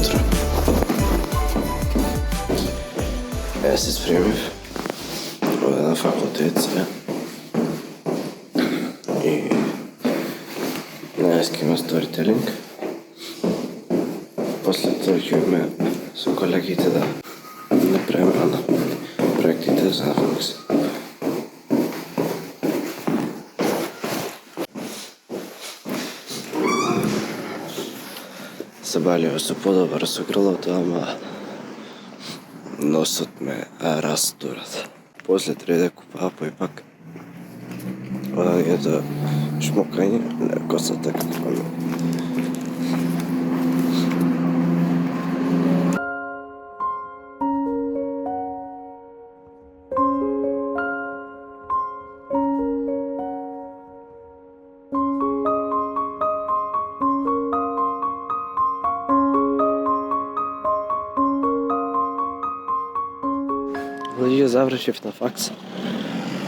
утро. Јас се спремив. Оде на факултет се. И днес има сторителинг. После тоа ќе имаме со колегите да направиме проектите за факс. Забаливам се подобар со грлото, ама носот ме растурат. После треба да купа, па ипак одање до шмокање, косата како ме. Луѓе, завршив на факс.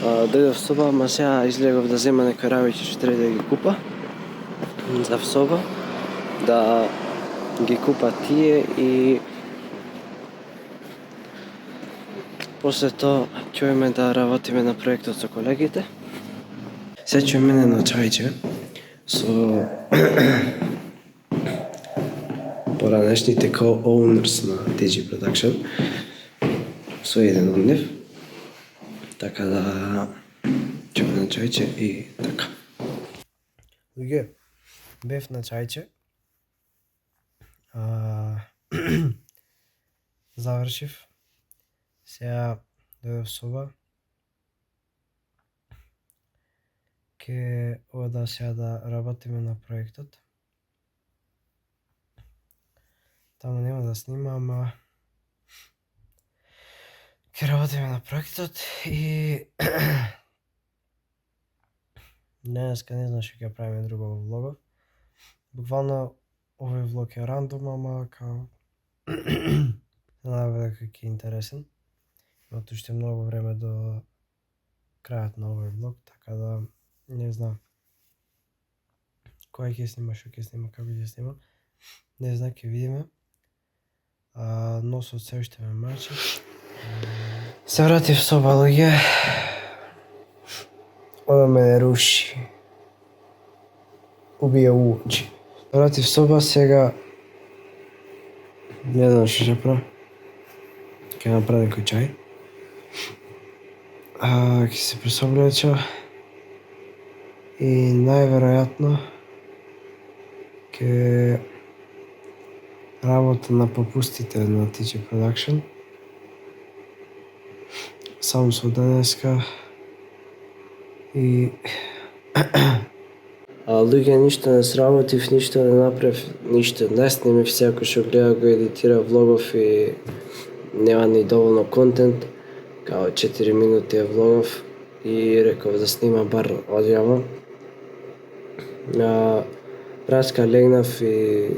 Дојдов соба, ама сега излегов да зема некои работи што треба да ги купа за в соба, да ги купа тие и после тоа ќе да работиме на проектот со колегите. Сега ќе мене на чајче со поранешните co-owners на DG Production, со еден од нив. Така да ќе на чајче и така. Луѓе, бев на чајче. Завршив. Сега дојдов соба. Ке ода сега да работиме на проектот. Таму нема да снимам, ама ке работиме на проектот и денеска не знам што ќе правиме друго во влогов. Буквално овој влог е рандом, ама као надева дека ќе е интересен. Има уште многу време до крајот на овој влог, така да не знам кој ќе снима, што ќе снима, како ќе снима. Не знам, ќе видиме. Носот се уште ме мачи. Се вратив в соба, луѓе. Ода ме руши. Убија очи. Вратив в соба, сега не знам што ќе правам. Ќе направам некој чај. Ќе се пресоблеча и најверојатно ќе работа на попустите на DG Production. Само со денеска и луѓе, ништо не сработив, ништо не направив, ништо не снимив, секој што гледа го едитира влогов и нема ни доволно контент, као 4 минути е влогов и реков да снима бар одјаво. Праска легнав и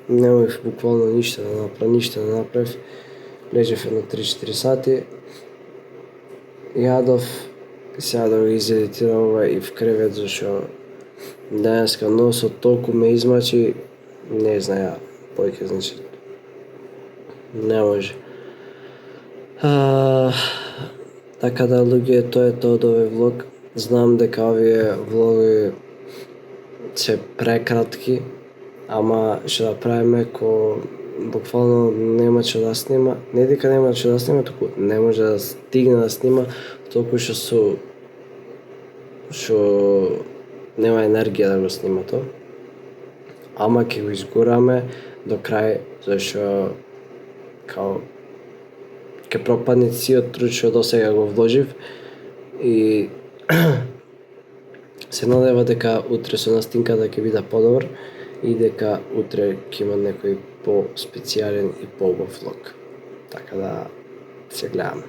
немав буквално ништо да направив. Лежев едно 3-4 сати, јадов и сега да го изедитирам ова и в кревет, зашо денеска носот толку ме измачи, не знам ја, појќе, значи, не може. Така да, луѓе, тоа е тоа од овој влог. Знам дека овие влогови се прекратки, ама што да правиме, ко буквално нема што да снима. Не дека нема што да снима, туку не може да стигне да снима, толку што нема енергија да го снима тоа. Ама ќе го изгураме до крај, зашто као ќе пропадне сиот труд што досега го вложив и се надева дека утре со настинката ќе биде подобар и дека утре ќе има некој по-специјален и поубав влог. Така да се гледаме.